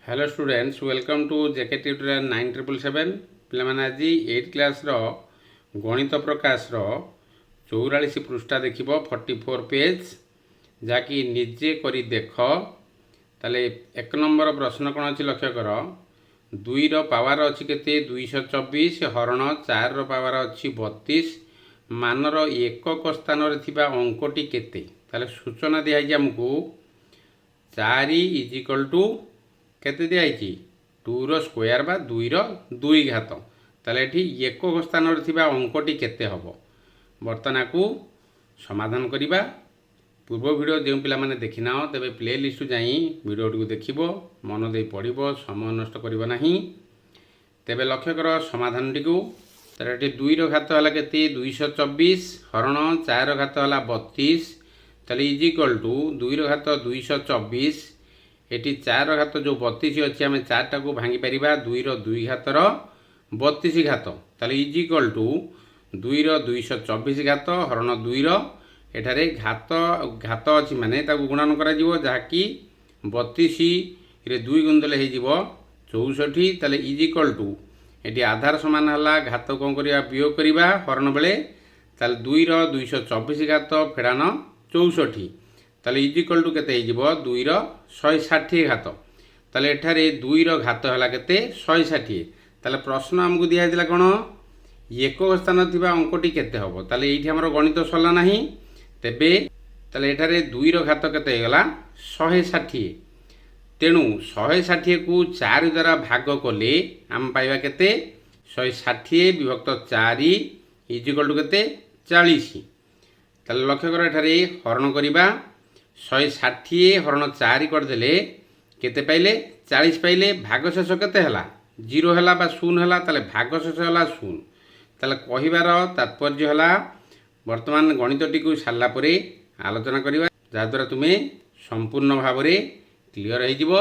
Hello students welcome to JK tutorial 9777 पिलामाने आज 8 class रो गणित प्रकाश रो 44 पृष्ठा देखिबो 44 पेज जाकि निजे करी देख ताले एक नंबर प्रश्न कोन अछि लक्ष्य कर 2 रो पावर अछि केते 224 हरण 4 रो पावर अछि 32 मानर एकक स्थान रे थिबा अंकटी केते ताले सूचना दिया जे हमकु 4 = केते दिया 2 रो स्क्वायर बा 2 रो 2 घात ताले एठी एकक स्थान रे थिबा अंकटी केते हबो वर्तमान को समाधान करिबा। पूर्व वीडियो जो पिला माने देखिना तेबे प्ले लिस्ट जाई वीडियो को देखिबो मन दे पढ़िबो समय नष्ट करिबो नाही। तेबे लक्ष्य कर समाधान टिकु तारे एठी 2 रो घात हला केते 224 हरण 4 रो घात हला 32 ताले = 2 रो घात 224 एटी 4 रो घात जो 32 अछि हमें 4 टा को भांगी परिबा 2 रो 2 घात रो 32 घात ताले = 2 रो 224 घात हरण 2 रो एठारे घात घात अछि माने ताको गुणन करा जिवो जाकी 32 रे 2 गुण देले हे जिवो 64 ताले = एटी आधार समान हला घात कोन करिया वियोग करिबा हरण बेले ताले 2 रो 224 घात फेडान 64 ताले = केते हे जिवो 2 रो 160 घात ताले एठारे 2 रो घात हला केते 160 ताले प्रश्न हमकु दिया दिला कोन एकक स्थान थिबा अंकटी केते हबो ताले एठी हमर गणित सरला नाही तेबे ताले एठारे 2 रो घात केते हेगला 160 तेनु 160 को 4 द्वारा भाग कोले हम पाइबा केते 160 विभक्त 4 = केते 40 ताले लक्ष्य कर एठारे हरण करिबा 160 हरण 4 कर देले केते पाइले 40 पाइले भागशेष केते हला 0 हला बा 0 हला ताले भागशेष हला 0 ताले कहिबार तात्पर्य हला वर्तमान गणितटी को सारला परे आलोचना करिबा जा द्वारा तुमे संपूर्ण भाव रे क्लियर हे जिवो।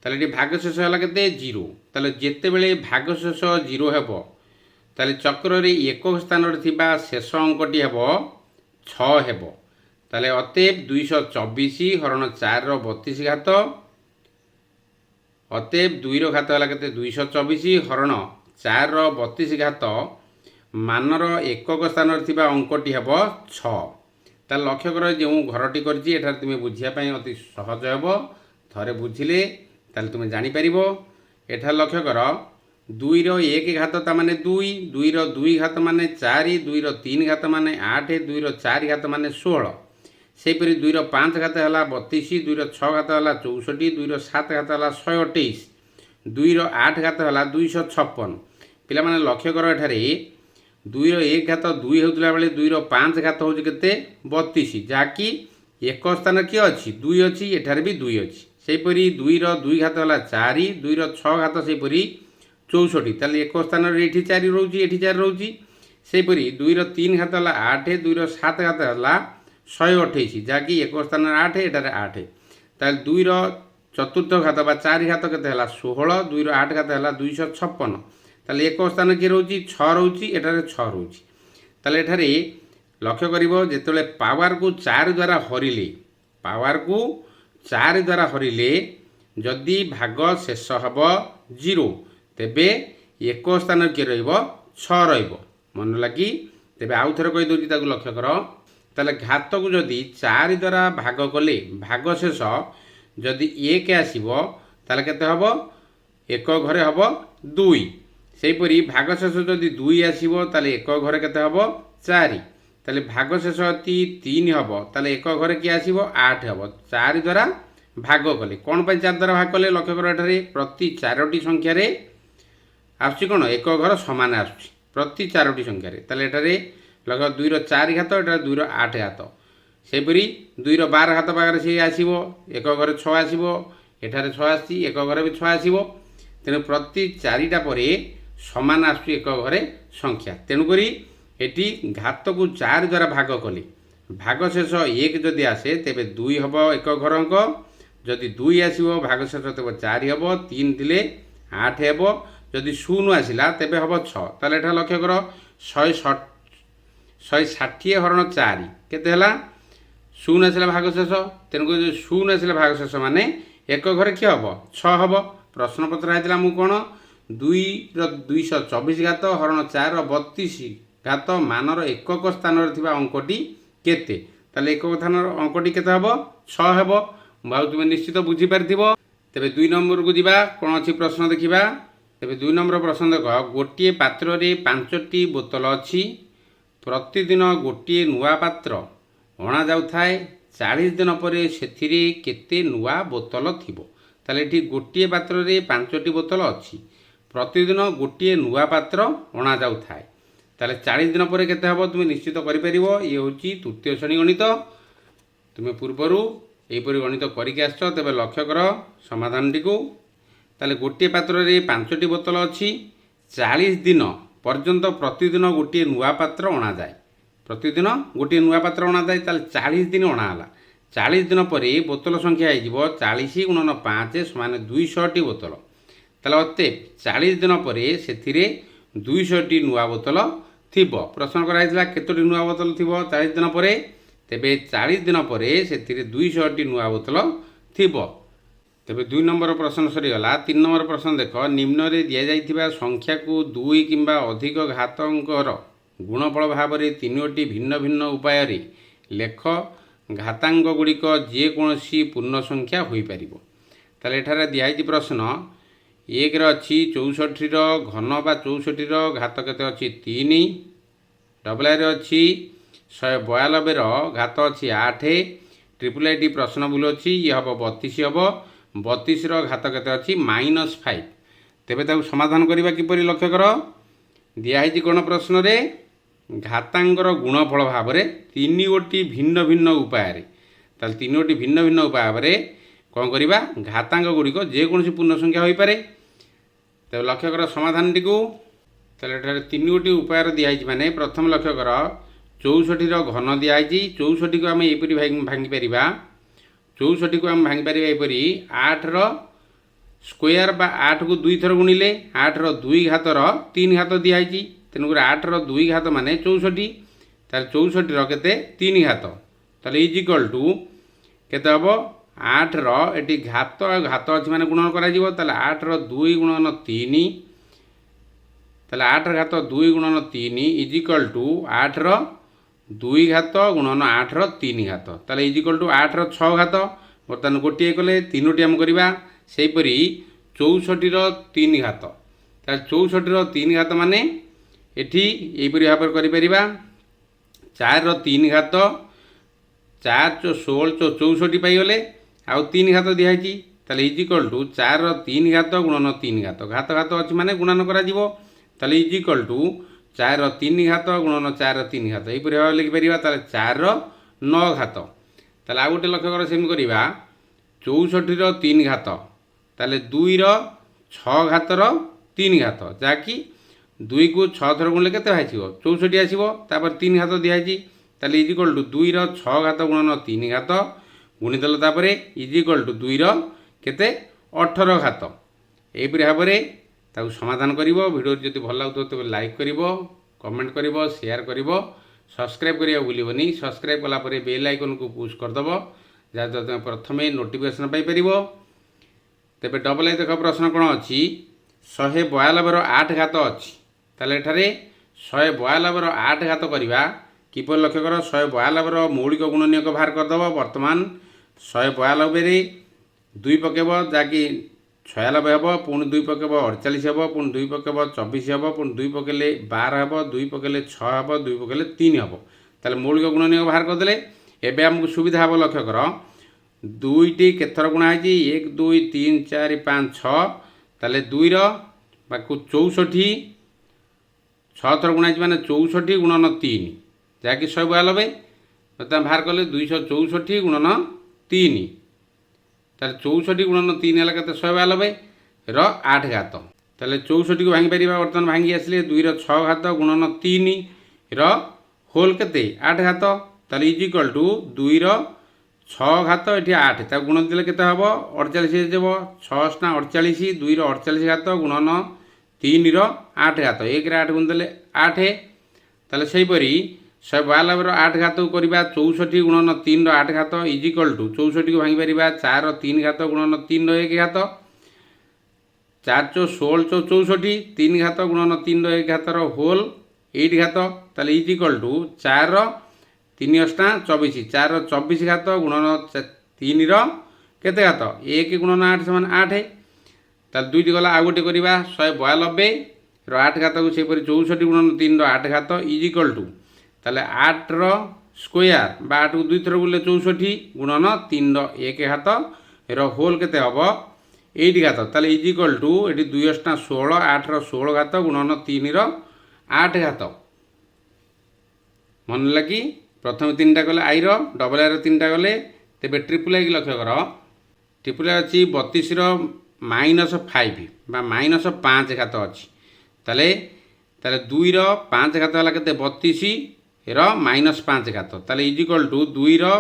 ताले एटी भागशेष हला केते 0 ताले जेते बेले भागशेष 0 हेबो ताले चक्र रे एकक स्थान रे थिबा शेष अंकटी हेबो 6 हेबो ताले अतएव 224 हरण 4 रो 32 घात अतएव 2 रो घात हला केते 224 हरण 4 रो 32 घात मानर एकक स्थान रे थिबा अंकटी हेबो 6 ताले लक्ष्य कर जे घरटी करजी एठार तुमे बुझिया पई अति सहज हेबो थरे बुझिले ताले तुमे जानि परिबो। एठार लक्ष्य कर 2 रो 1 घात ता माने 2 2 रो 2 घात माने 4 2 रो 3 घात माने 8 2 रो 4 घात माने 16 सेपरि 2 रो 5 घात हला 32 2 रो 6 घात हला 64 2 रो 7 घात हला 128 2 रो 8 घात हला 256 पिला माने लक्ष्य कर एठारे 2 रो 1 घात 2 होतला बेले 2 रो 5 घात होज केते 32 जाकी एक स्थान की अछि 2 अछि एठारे भी 2 अछि सेपरि 2 रो 2 घात हला 4 2 रो 6 घात सेपरि 64 ताले एक स्थान रे एठी 4 रहउची एठी 4 रहउची सेपरि 2 रो 3 घात हला 8 2 रो 7 घात हला 128 जाकी एक स्थान रे 8 एटारे 8 ताले 2 रो चतुर्थ घात बा 4 घात केते हला 16 2 रो 8 घात हला 256 ताले एक स्थान की रहउची 6 रहउची एटारे 6 रहउची ताले एठारे लक्ष्य करिवो जेतेले पावर को 4 द्वारा हरिले पावर को 4 द्वारा हरिले जदि भाग शेष हबो 0 तेबे एक स्थान के रहिबो 6 रहिबो मन लागी तेबे आउ थरे कहि दोची ताकू लक्ष्य कर ताले घात को जदि 4 द्वारा भाग कले भाग शेष जदि 1 आसीबो ताले केते हबो एक घरे हबो 2 सेपरि भाग शेष जदि 2 आसीबो ताले एक घरे केते हबो 4 ताले भाग शेष अति 3 हबो ताले एक घरे के आसीबो 8 हबो 4 द्वारा भाग कले कोन पय 4 द्वारा भाग कले लक्ष्य कर एठारे प्रति 4टी संख्या रे आसुची कोन एक घर समान आसुची प्रति 4टी संख्या रे ताले एठारे लग 2 रो 4 घात एठारे 2 रो 8 घात सेपरि 2 रो 12 घात पाकर से आसीबो एक घरे 6 आसीबो एठारे 6 आसी एक घरे भी 6 आसीबो तेनु प्रति 4टा परे समान आसुची एक घरे संख्या तेनु करी एटी घात को 4 द्वारा भाग कले भाग शेष 1 जदि आसे तेबे 2 हबो एक घर अंक जदि 2 आसीबो भाग शेष तेबे 4 हबो 3 दिले 8 हबो जदि 0 आसिला तेबे हबो 6 ताले एठा लक्ष्य कर 160 हरण 4 केते हला शून्य आसला भागशेष तेणुक शून्य आसला भागशेष माने एक घरे कि हम 6 हम। प्रश्न पत्र होता आमको कौन 2/224 घात हरण 4/32 घात मानर एकक स्थान अंकटी केते ताले एकक स्थान अंकटी केते हम 6 हम। भाव तुम निश्चित बुझीपार तेरे 2 नंबर को जीवा कौन अच्छी प्रश्न देखा। तेरे 2 नंबर प्रश्न देख गोटे पात्र रे 5टी बोतल अच्छी प्रतिदिन गोटे नुआ पात्र अणा जाउथाए 40 दिन पर से केते नुआ बोतल थिबो ताले एठी गोटे पात्र रे 5टी बोतल अच्छी प्रतिदिन गोटे नुआ पात्र अणा जाउथाए ताले 40 दिन पर केते हबो तुम निश्चित करि परिबो। ये होची तृतीय श्रेणी गणित। तुम पूर्वरु एहीपरि गणित करिक आसछ तेबे लक्ष्य कर समाधानटी को। ताले गोटे पात्र रे 5टी बोतल अच्छी 40 दिन पर्यंत प्रतिदिन गोटे नुआ पात्र अणा जाए प्रतिदिन गोटे नुआ पात्र अणा जाए ताले 40 दिन अणाला 40 दिन पर बोतल संख्या हो 40 × 5 = 200टी बोतल ताले अते 40 दिन पर से 200टी नुआ बोतल थिबो। प्रश्न कराइला केतोटी नुआ बोतल थिबो 40 दिन पर तेबे 40 दिन पर से 200टी नुआ बोतल थिबो। तेबे 2 नंबर प्रश्न सरीगला। 3 नंबर प्रश्न देख निम्न रे दिया जाइथिबा संख्या को 2 किंबा अधिक घातांकर गुणफल भाव में 3टी भिन्न भिन्न उपाय रे लेख घातांक गुड़िक जेकोसी पूर्ण संख्या हो पार ताले एठारे दिखाई प्रश्न 1 रे अच्छी 64 घन बा 64 घात केते अच्छी 3 डबल रे अच्छी 192 घात अच्छी 8 ट्रिपल आईटी प्रश्न भूल अच्छी ये हम 32 हम 32 घात केते अच्छी -5 तेबे ताकू समाधान करबा किपरि लक्ष्य कर दिखाई कौन प्रश्न रे घातांकर गुणफल भाव में 3 गोटी भिन्न भिन्न उपाय ताल 3 गोटी भिन्न भिन्न उपाय भाव कौन करवा घातांक गुड़िक जेकोसी पूर्ण संख्या हो पारे। तो लक्ष्य कर समाधान टी को 3 गोटी उपाय दिखाई माने प्रथम लक्ष्य कर 64 घन दिखाई 64 को आम यहपरी भांगी पार 64 को आम भांगी पार यहपरी 8 स्क्वायर बा 8 को 2 थर गुणिले 8 2 घातर 3 घात दिखाई तेणुक 8 2 घात माने 64 तार 64 केते 3 घात ताले इज इक्वल टू केते हबो 8 एटी घात घात अच्छी माने गुणन करा जिवो ताले 8 2 गुणन 3 ताले 8 घात 2 गुणन 3 इज इक्वल टू 8 2 घात गुणन 8 3 घात ताले इज इक्वल टू 8 6 घात बर्तमान गोटे कले 3टी आम करवा सेहीपरि 64 3 घात ताले 64 3 घात माने एठी यहीपरि भाव करिपरिबा 4 3 घात 4 16 64 पाइगले आउ 3 घात दिखाई ताले इज इक्वल टू 4 3 घात गुणन 3 घात घात घात अच्छी माने गुणन करा जिवो ताले इज इक्वल टू 4 3 घात गुणन 4 3 घात यहीपरि भाव लिखिपर ताले 4 9 घात ताले आउ गोटे लक्ष्य कर सेम करवा 64 3 घात ताले 2 6 घातर 3 घात जहाँकि 2 को 6 थर गुणले केते आसीबो 64 आसीबो तापर 3 घात दिखाई ताले इज इक्वल टू 2 6 घात गुणन 3 घात गुणिदेल तापरे इज इक्वल टू 2 केते 18 घात एहिपरि भाव में समाधान करिवो। वीडियो जदि भल लागुतो तबे लाइक करिवो कमेंट करिवो शेयर करिवो सब्सक्राइब करिया भूलिबोनी। सब्सक्राइब कला परे बेल आइकन को पुश करदबो जहाँ तुम प्रथमे नोटिफिकेशन पाई परिवो। तेबे डबल आई देख प्रश्न कौन अच्छी 192 8 घात अच्छी ताले एठारे 192 8 घात करवा किपर लक्ष्य कर 192 मौलिक गुणनीयक बाहर करदेव। बर्तमान 192 रे 2 पकेब जहाँकि 96 हम पुणी 2 पकेब 48 हम पुणी 2 पकेब 24 हम पुणी 2 पकेले 12 हम 2 पकेले 6 हम 2 पकेले 3 हम ताले मौलिक गुणनीयक बाहर करदे एबे हमको सुविधा हम। लक्ष्य कर 2टी केथर गुणा है 1 2 3 4 5 6 ताले 2 बाकू 64 6 थर गुणा माने 64 गुणन 3 जहाँकि 192 बर्तमान बाहर कले 264 गुणन 3 ताले 64 गुणन 3 है केते 192 8 घात ताले 64 को भांगी पारिबा। बर्तमान भांगी आसले 2 6 घात गुणन 3 होल केते 8 घात ताले इज इक्वल टू 2 6 घात ये 8 ता गुण देले केते हबो 48 देबो 6 ना 48 2 48 घात गुणन 3 8 घात 1 रे 8 गुण देले 8 ताले सेहीपरि 192 8 घात को करवा 64 गुणन 3 8 घात इज इक्वल टू 64 को भांगी पार 4 3 घात गुणन 3 1 घात 4 चौ 16 चौ 64 3 घात गुणन 3 1 घात होल 8 घात ताले इज इक्वल टू 4 3 अष्टा 24 4 24 घात गुणन 3 केते घात 1 गुणन 8 समान 8 ताले दुईटी गला आ गोटे करवा 192 8 घात को सेपरी 64 गुणन 3 8 घात इज इक्वल टू ताले 8 स्क्वायर बा 8 को दुई थर बुले 64 गुणन 3 1 घात होल केते हबो 8 घात ताले इज इक्वल टू ये 2 अष्टा 16 8 16 घात गुणन 3 8 घात मन लगी प्रथम 3टा गले आई डबल आई 3टा गले तेरे ट्रिपल आई लक्ष्य कर ट्रिपल आई अच्छी 32 -5 बा -5 घात अच्छी ताले 2 5 घात है के 32 -5 घात ताले इज इक्वल टू 2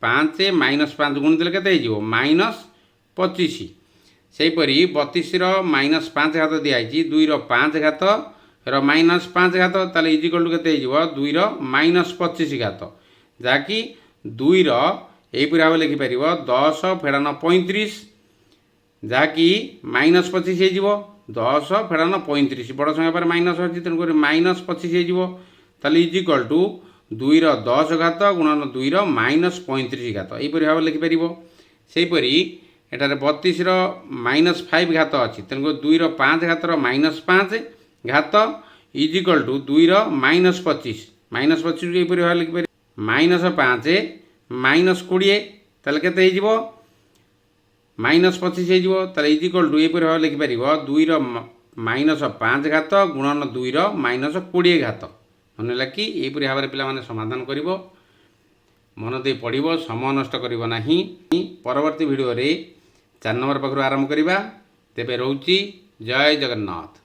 5 -5 गुणी देले केते हो -25 सेहीपरि 32 -5 घात दिखाई 2 5 घात -5 घात ताले इज इक्वल टू केते 2 -25 घात जहाँकि 2 यहीपरि भाव लिखिपर 10 फेड़ान 35 जहाँकि -25 हो 10 फेड़ान 35 बड़ संख्या पर माइनस अच्छी तेणुक -25 हो ताले इज इक्वल टू 2 10 घात गुणन 2 -35 घात यहीपरि भाव लिखिपर सेहीपरि एटार 32 -5 घात अच्छी तेणुक 2 5 घात -5 घात इज इक्वल टू 2 -25 -25 यहीपरि भाव लिखिपर -5 -20 ताले केते हो -25 हो ताले इज इक्वल टू यहीपरि भाव लिखिपर 2 -5 घात गुणन 2 -20 घात मन लगा कि यहीपरि भाव में पे समाधान कर मन दे पढ़ समय नष्ट करना परवर्ती भिडियो 4 नंबर पाखु आरंभ करवा तेबे रोची जय जगन्नाथ।